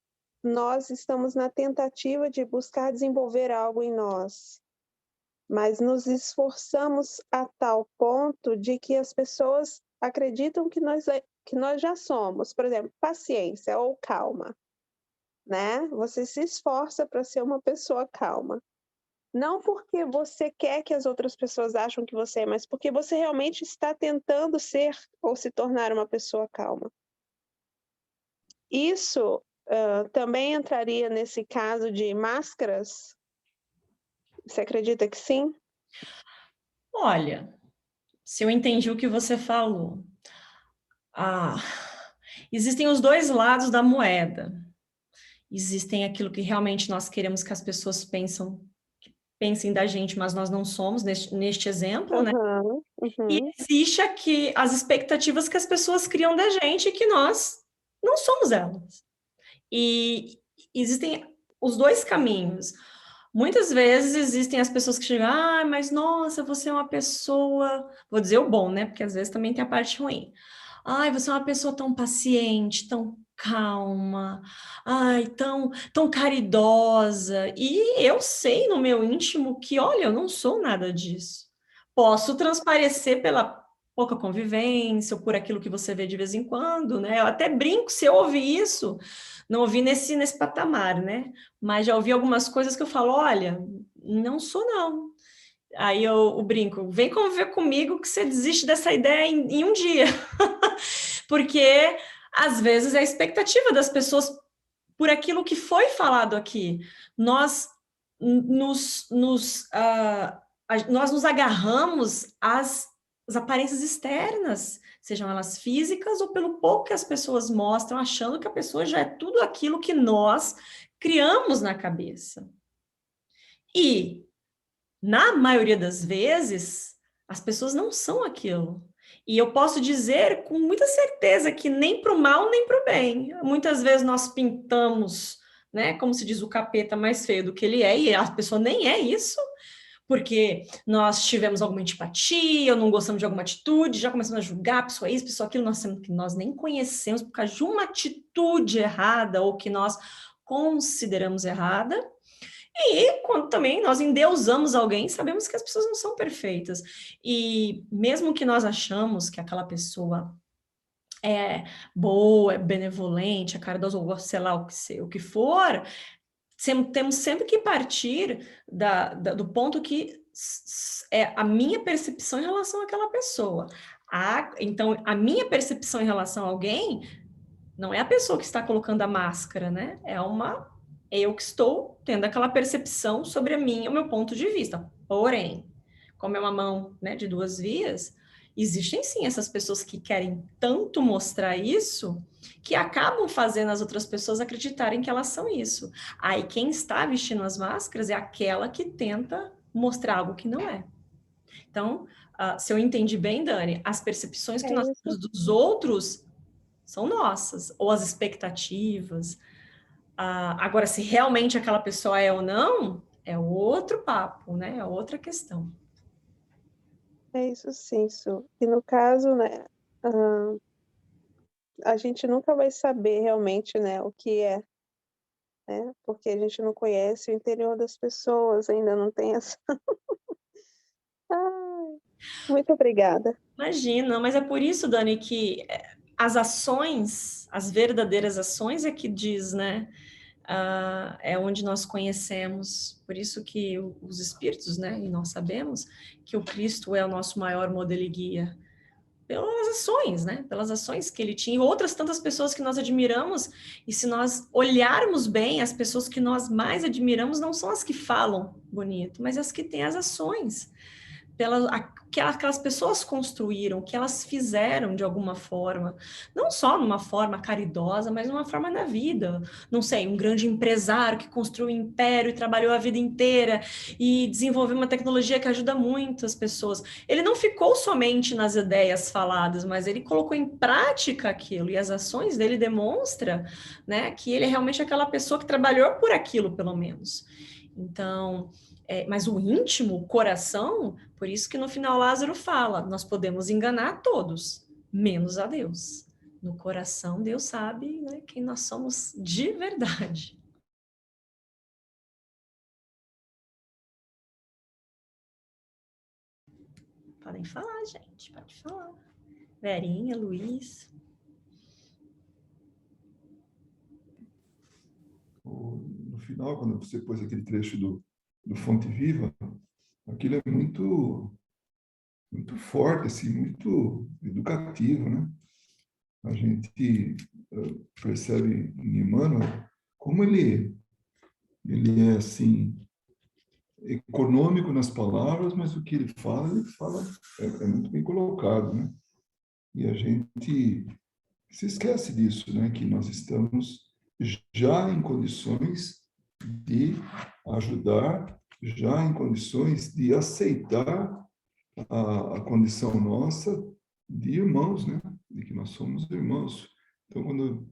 nós estamos na tentativa de buscar desenvolver algo em nós, mas nos esforçamos a tal ponto de que as pessoas acreditam que nós já somos. Por exemplo, paciência ou calma, né? Você se esforça para ser uma pessoa calma. Não porque você quer que as outras pessoas acham que você é, mas porque você realmente está tentando ser ou se tornar uma pessoa calma. Isso também entraria nesse caso de máscaras? Você acredita que sim? Olha, se eu entendi o que você falou, ah, existem os dois lados da moeda. Existem aquilo que realmente nós queremos que as pessoas pensem da gente, mas nós não somos, neste exemplo, né? Aham, E uhum. existe aqui as expectativas que as pessoas criam da gente que nós não somos elas. E existem os dois caminhos. Muitas vezes existem as pessoas que chegam, mas nossa, você é uma pessoa. Vou dizer o bom, né? Porque às vezes também tem a parte ruim. Ai, você é uma pessoa tão paciente, tão calma, ai, tão caridosa. E eu sei no meu íntimo que, olha, eu não sou nada disso. Posso transparecer pela pouca convivência ou por aquilo que você vê de vez em quando, né? Eu até brinco se eu ouvir isso, não ouvi nesse patamar, né? Mas já ouvi algumas coisas que eu falo, olha, não sou não. Aí eu brinco, vem conviver comigo que você desiste dessa ideia em um dia. Porque às vezes é a expectativa das pessoas por aquilo que foi falado aqui. Nós nós nos agarramos às aparências externas, sejam elas físicas ou pelo pouco que as pessoas mostram, achando que a pessoa já é tudo aquilo que nós criamos na cabeça. E na maioria das vezes, as pessoas não são aquilo. E eu posso dizer com muita certeza que nem para o mal, nem para o bem. Muitas vezes nós pintamos, né, como se diz, o capeta mais feio do que ele é, e a pessoa nem é isso, porque nós tivemos alguma antipatia, ou não gostamos de alguma atitude, já começamos a julgar a pessoa isso, a pessoa aquilo, nós, que nós nem conhecemos por causa de uma atitude errada, ou que nós consideramos errada. E quando também nós endeusamos alguém, sabemos que as pessoas não são perfeitas. E mesmo que nós achamos que aquela pessoa é boa, é benevolente, é caridosa, ou sei lá o que for, temos sempre que partir do ponto que é a minha percepção em relação àquela pessoa. Então, a minha percepção em relação a alguém não é a pessoa que está colocando a máscara, né? É eu que estou tendo aquela percepção sobre a minha, o meu ponto de vista. Porém, como é uma mão, né, de duas vias, existem sim essas pessoas que querem tanto mostrar isso que acabam fazendo as outras pessoas acreditarem que elas são isso. Aí quem está vestindo as máscaras é aquela que tenta mostrar algo que não é. Então, se eu entendi bem, Dani, as percepções que É nós isso. temos dos outros são nossas, ou as expectativas. Agora, se realmente aquela pessoa é ou não, é outro papo, né? É outra questão. É isso sim, Su. E no caso, né, hã, a gente nunca vai saber realmente, né, o que é, né, porque a gente não conhece o interior das pessoas, ainda não tem essa ai. Muito obrigada. Imagina, mas é por isso, Dani, que as ações, as verdadeiras ações é que diz, né? É onde nós conhecemos, por isso que os espíritos, né? E nós sabemos que o Cristo é o nosso maior modelo e guia. Pelas ações, né? Pelas ações que ele tinha, e outras tantas pessoas que nós admiramos, e se nós olharmos bem, as pessoas que nós mais admiramos não são as que falam bonito, mas as que têm as ações, que aquelas pessoas construíram, que elas fizeram de alguma forma, não só numa forma caridosa, mas numa forma na vida. Não sei, um grande empresário que construiu um império e trabalhou a vida inteira e desenvolveu uma tecnologia que ajuda muito as pessoas. Ele não ficou somente nas ideias faladas, mas ele colocou em prática aquilo, e as ações dele demonstram, né, que ele é realmente aquela pessoa que trabalhou por aquilo, pelo menos. Então, mas o íntimo, o coração, por isso que no final Lázaro fala, nós podemos enganar todos, menos a Deus. No coração, Deus sabe, né, quem nós somos de verdade. Podem falar, gente, pode falar. Verinha, Luiz. No final, quando você pôs aquele trecho do Fonte Viva, aquilo é muito forte, assim, muito educativo, né? A gente percebe em Emmanuel como ele é, assim, econômico nas palavras, mas o que ele fala é muito bem colocado, né? E a gente se esquece disso, né? Que nós estamos já em condições de ajudar, já em condições de aceitar a condição nossa de irmãos, né? De que nós somos irmãos. Então, quando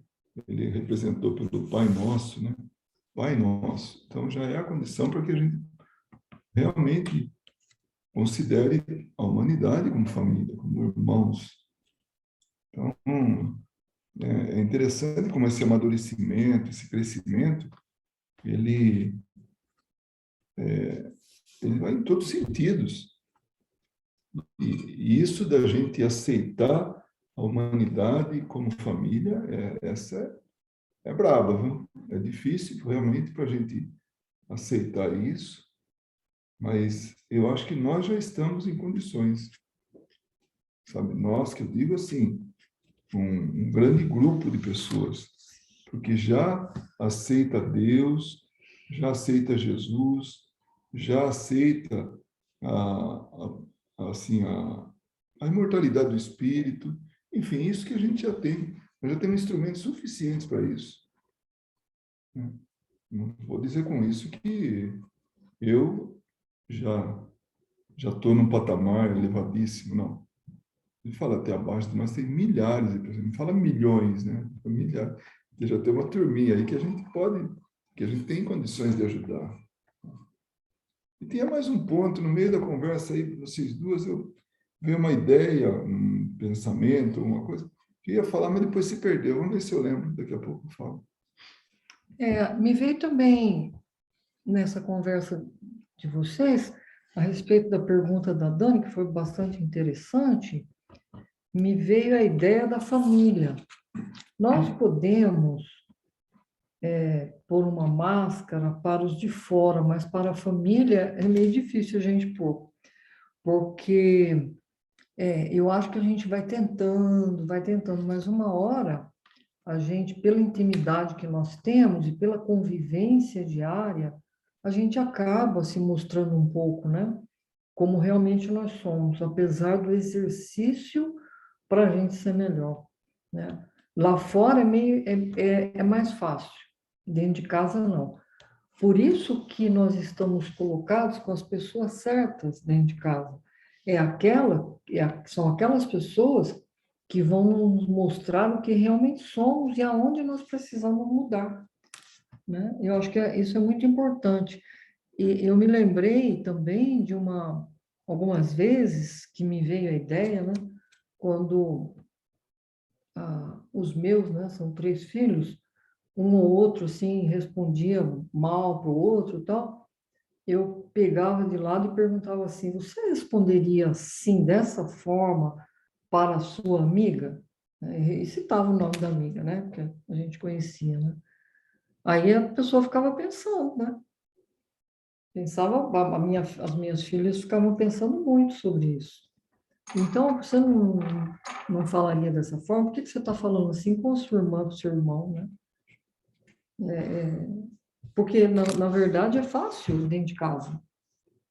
ele representou pelo Pai Nosso, né? Pai Nosso. Então, já é a condição para que a gente realmente considere a humanidade como família, como irmãos. Então, é interessante como esse amadurecimento, esse crescimento, ele, ele vai em todos os sentidos. E isso da gente aceitar a humanidade como família, essa é braba, viu? É difícil realmente para a gente aceitar isso, mas eu acho que nós já estamos em condições, sabe? Nós, que eu digo assim, um grande grupo de pessoas, porque já aceita Deus, já aceita Jesus, já aceita assim, a imortalidade do espírito, enfim, isso que a gente já tem. Nós já temos instrumentos suficientes para isso, né? Não vou dizer com isso que eu já estou num patamar elevadíssimo, não. Ele fala até abaixo, mas tem milhares de pessoas, não fala milhões, né? Milhares. E já tem uma turminha aí que a gente pode, que a gente tem condições de ajudar. E tinha mais um ponto no meio da conversa aí, vocês duas, eu veio uma ideia, um pensamento, uma coisa que eu ia falar, mas depois se perdeu. Vamos ver se eu lembro, daqui a pouco eu falo. Me veio também nessa conversa de vocês, a respeito da pergunta da Dani, que foi bastante interessante, me veio a ideia da família. Nós podemos pôr uma máscara para os de fora, mas para a família é meio difícil a gente pôr, porque eu acho que a gente vai tentando, mas uma hora a gente, pela intimidade que nós temos e pela convivência diária, a gente acaba se mostrando um pouco, né? Como realmente nós somos, apesar do exercício para a gente ser melhor, né? Lá fora é mais fácil, dentro de casa não. Por isso que nós estamos colocados com as pessoas certas dentro de casa. São aquelas pessoas que vão nos mostrar o que realmente somos e aonde nós precisamos mudar, né? Eu acho que isso é muito importante. E eu me lembrei também de algumas vezes que me veio a ideia, né? Quando os meus, né, são 3 filhos, um ou outro, assim, respondia mal para o outro e tal, eu pegava de lado e perguntava assim: você responderia assim, dessa forma, para a sua amiga? E citava o nome da amiga, né? Porque a gente conhecia, né? Aí a pessoa ficava pensando, né? Pensava, as minhas filhas ficavam pensando muito sobre isso. Então, você não falaria dessa forma? Por que você está falando assim com a sua irmã, com o seu irmão, né? Porque, na verdade, é fácil dentro de casa,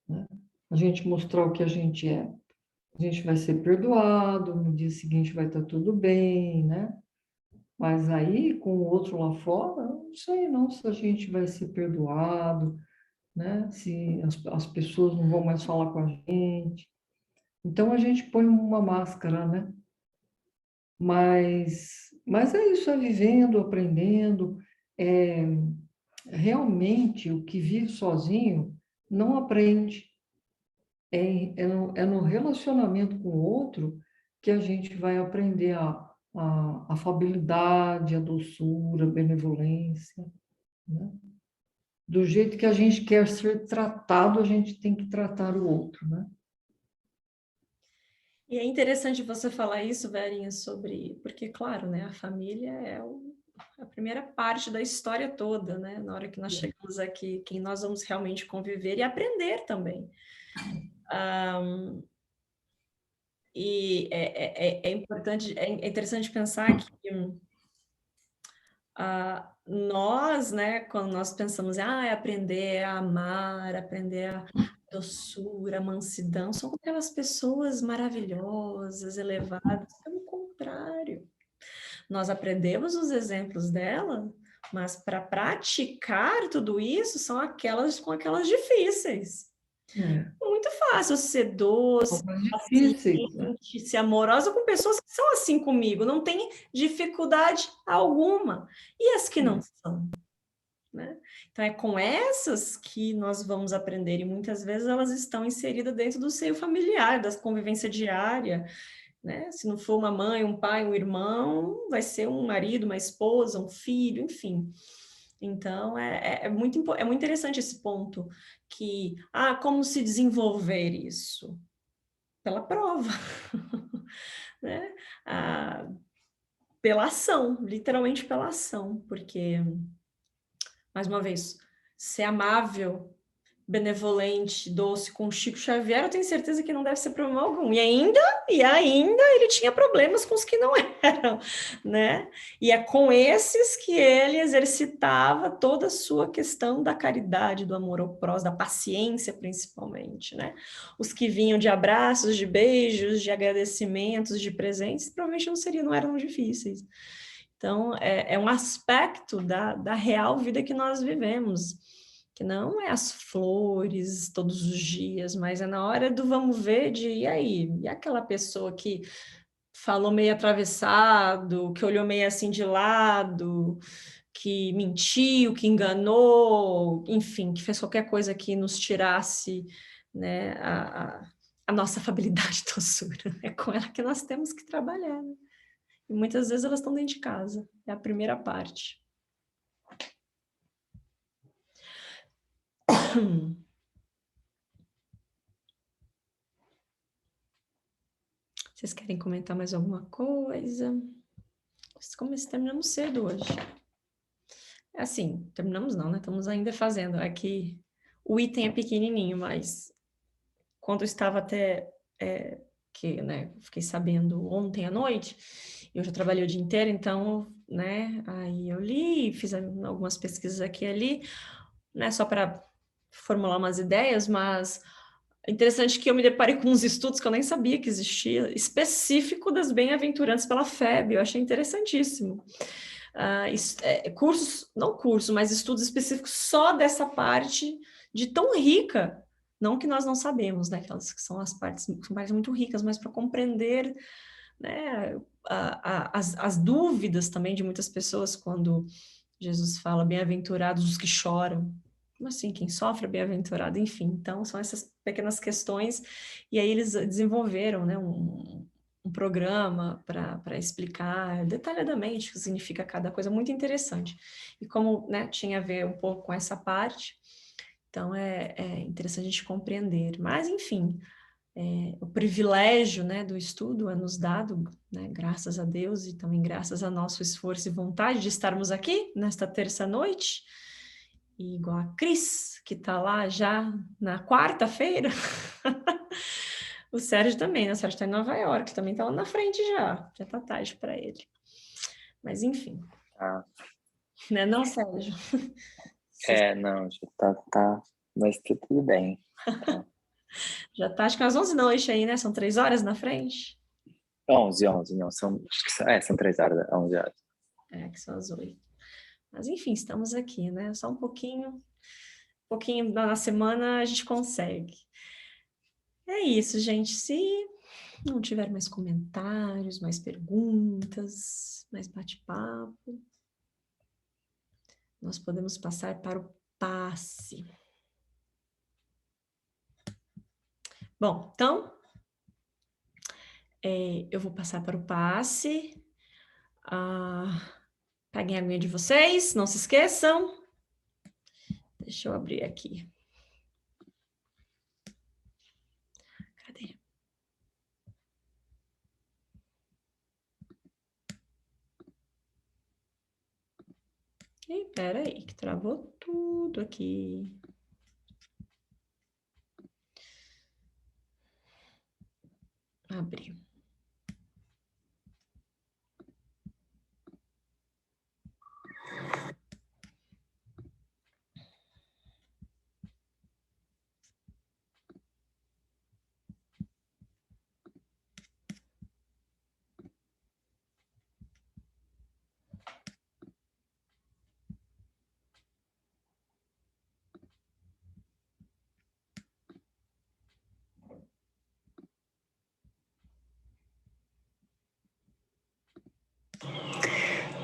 né? A gente mostrar o que a gente é. A gente vai ser perdoado, no dia seguinte vai estar tudo bem, né? Mas aí, com o outro lá fora, eu não sei não se a gente vai ser perdoado, né? Se as pessoas não vão mais falar com a gente. Então, a gente põe uma máscara, né? Mas é isso, é vivendo, aprendendo. É, realmente, o que vive sozinho não aprende. É no relacionamento com o outro que a gente vai aprender a afabilidade, a doçura, a benevolência, né? Do jeito que a gente quer ser tratado, a gente tem que tratar o outro, né? E é interessante você falar isso, Verinha, sobre... Porque, claro, né, a família é a primeira parte da história toda, né? Na hora que nós chegamos aqui, quem nós vamos realmente conviver e aprender também. E é importante, é interessante pensar que nós, né, quando nós pensamos é aprender a amar, aprender a doçura, a mansidão, são aquelas pessoas maravilhosas, elevadas. Pelo contrário, nós aprendemos os exemplos dela, mas para praticar tudo isso são aquelas com aquelas difíceis. É, Muito fácil ser doce, são mais difíceis, né? paciente, ser amorosa com pessoas que são assim comigo, não tem dificuldade alguma. E as que não são, né? Então é com essas que nós vamos aprender, e muitas vezes elas estão inseridas dentro do seio familiar, da convivência diária, né? Se não for uma mãe, um pai, um irmão, vai ser um marido, uma esposa, um filho, enfim. Então, é muito interessante esse ponto que, como se desenvolver isso? Pela prova, né? Pela ação, literalmente pela ação, porque, mais uma vez, ser amável, benevolente, doce com Chico Xavier, eu tenho certeza que não deve ser problema algum. E ainda ele tinha problemas com os que não eram, né? E é com esses que ele exercitava toda a sua questão da caridade, do amor ao próximo, da paciência, principalmente, né? Os que vinham de abraços, de beijos, de agradecimentos, de presentes, provavelmente não eram difíceis. Então, é um aspecto da real vida que nós vivemos, que não é as flores todos os dias, mas é na hora do vamos ver e aí? E aquela pessoa que falou meio atravessado, que olhou meio assim de lado, que mentiu, que enganou, enfim, que fez qualquer coisa que nos tirasse, né, a nossa afabilidade e doçura. É com ela que nós temos que trabalhar, né? E muitas vezes elas estão dentro de casa, é a primeira parte. Vocês querem comentar mais alguma coisa? Terminamos cedo hoje. Assim, terminamos não, né? Estamos ainda fazendo. Aqui o item é pequenininho, mas quando eu estava até... né, fiquei sabendo ontem à noite, eu já trabalhei o dia inteiro, então, né, aí eu li, fiz algumas pesquisas aqui e ali, né, só para formular umas ideias, mas é interessante que eu me deparei com uns estudos que eu nem sabia que existia, específico das bem-aventuranças pela FEB, eu achei interessantíssimo. Não curso, mas estudos específicos só dessa parte de tão rica, não que nós não sabemos, né, que são partes muito ricas, mas para compreender, né, as dúvidas também de muitas pessoas quando Jesus fala bem-aventurados os que choram. Como assim? Quem sofre é bem-aventurado? Enfim, então são essas pequenas questões, e aí eles desenvolveram, né, um programa para explicar detalhadamente o que significa cada coisa, muito interessante. E como, né, tinha a ver um pouco com essa parte, Então, é interessante a gente compreender. Mas, enfim, o privilégio, né, do estudo é nos dado, né, graças a Deus e também graças a nosso esforço e vontade de estarmos aqui nesta terça-noite. E igual a Cris, que está lá já na quarta-feira. O Sérgio também, né? O Sérgio está em Nova York, também está lá na frente já. Já está tarde para ele. Mas, enfim. Ah. Né, não, Sérgio? Não, já tá, mas tudo bem. Já tá, acho que às 11 da noite aí, né? São 3 horas na frente? 11, não, são 3 horas, 11 horas. Que são as 8. Mas, enfim, estamos aqui, né? Só um pouquinho na semana a gente consegue. É isso, gente. Se não tiver mais comentários, mais perguntas, mais bate-papo, nós podemos passar para o passe. Bom, então, eu vou passar para o passe. Peguem a aguinha de vocês, não se esqueçam. Deixa eu abrir aqui. Cadê? Espera aí, que travou tudo aqui. Abri.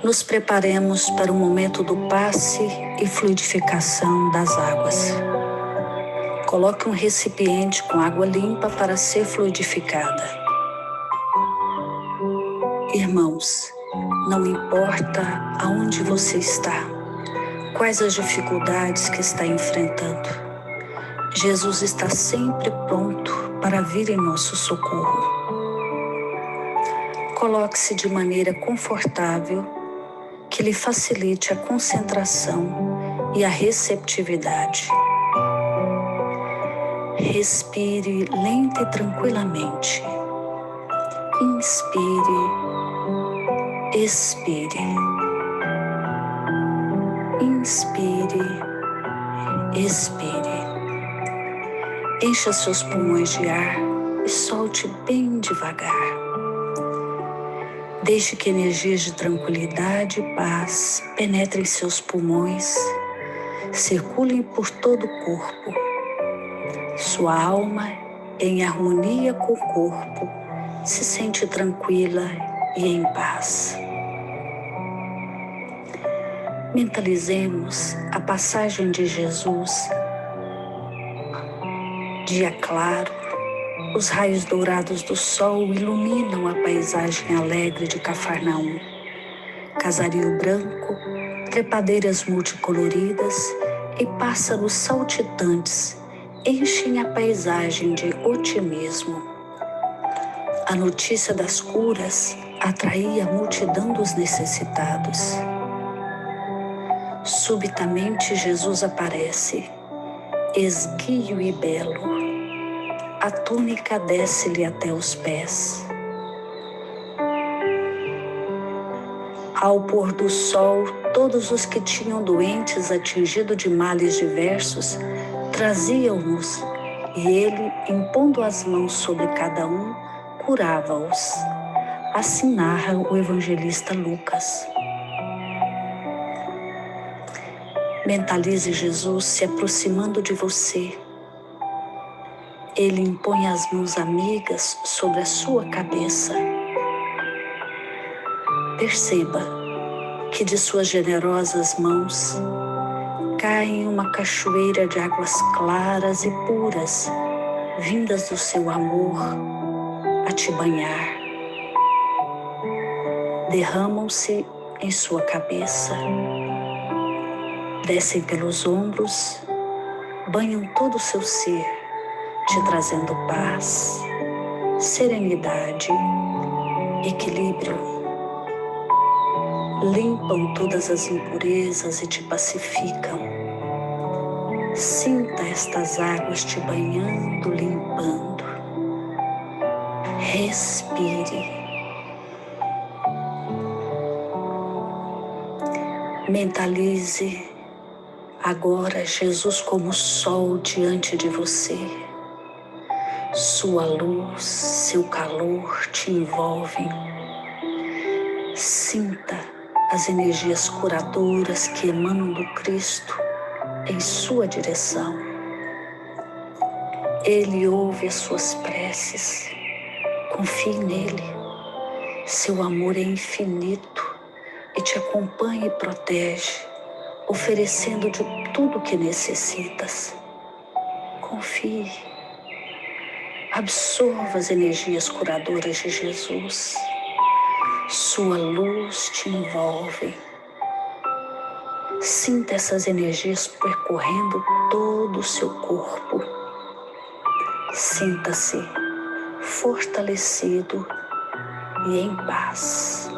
Nos preparemos para o momento do passe e fluidificação das águas. Coloque um recipiente com água limpa para ser fluidificada. Irmãos, não importa aonde você está, quais as dificuldades que está enfrentando, Jesus está sempre pronto para vir em nosso socorro. Coloque-se de maneira confortável que lhe facilite a concentração e a receptividade. Respire lenta e tranquilamente. Inspire, expire. Inspire, expire. Encha seus pulmões de ar e solte bem devagar. Deixe que energias de tranquilidade e paz penetrem seus pulmões, circulem por todo o corpo. Sua alma, em harmonia com o corpo, se sente tranquila e em paz. Mentalizemos a passagem de Jesus. Dia claro, os raios dourados do sol iluminam a paisagem alegre de Cafarnaum. Casario branco, trepadeiras multicoloridas e pássaros saltitantes enchem a paisagem de otimismo. A notícia das curas atraía a multidão dos necessitados. Subitamente Jesus aparece, esguio e belo. A túnica desce-lhe até os pés. Ao pôr do sol, todos os que tinham doentes atingidos de males diversos traziam-nos, e ele, impondo as mãos sobre cada um, curava-os. Assim narra o evangelista Lucas. Mentalize Jesus se aproximando de você. Ele impõe as mãos amigas sobre a sua cabeça. Perceba que de suas generosas mãos caem uma cachoeira de águas claras e puras, vindas do seu amor a te banhar. Derramam-se em sua cabeça, descem pelos ombros, banham todo o seu ser, te trazendo paz, serenidade, equilíbrio. Limpam todas as impurezas e te pacificam. Sinta estas águas te banhando, limpando. Respire. Mentalize agora Jesus como sol diante de você. Sua luz, seu calor te envolvem. Sinta as energias curadoras que emanam do Cristo em sua direção. Ele ouve as suas preces. Confie nele. Seu amor é infinito e te acompanha e protege, oferecendo de tudo que necessitas. Confie. Absorva as energias curadoras de Jesus. Sua luz te envolve. Sinta essas energias percorrendo todo o seu corpo. Sinta-se fortalecido e em paz.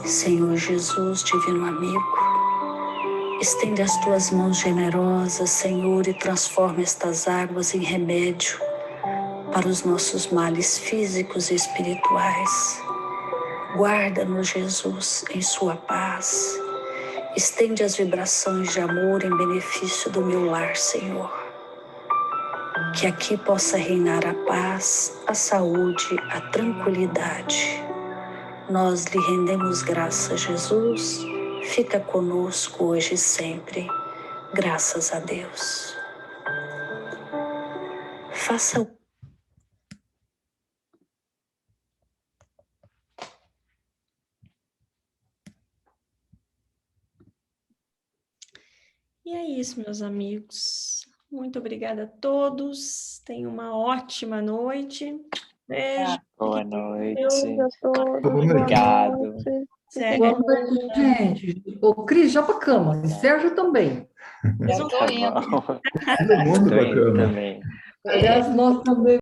Senhor Jesus, divino amigo, estende as tuas mãos generosas, Senhor, e transforma estas águas em remédio para os nossos males físicos e espirituais. Guarda-nos, Jesus, em sua paz. Estende as vibrações de amor em benefício do meu lar, Senhor. Que aqui possa reinar a paz, a saúde, a tranquilidade. Nós lhe rendemos graças, Jesus. Fica conosco hoje e sempre. Graças a Deus. Faça o E é isso, meus amigos. Muito obrigada a todos. Tenham uma ótima noite. Beijo. Boa noite. Beijo a todos. Boa Obrigado. noite. Segue. Boa noite, gente. Ô, Cris, já para cama. E Sérgio também. Vocês vão Tá bom. Todo mundo Tô indo bacana. também. Aliás, nós também.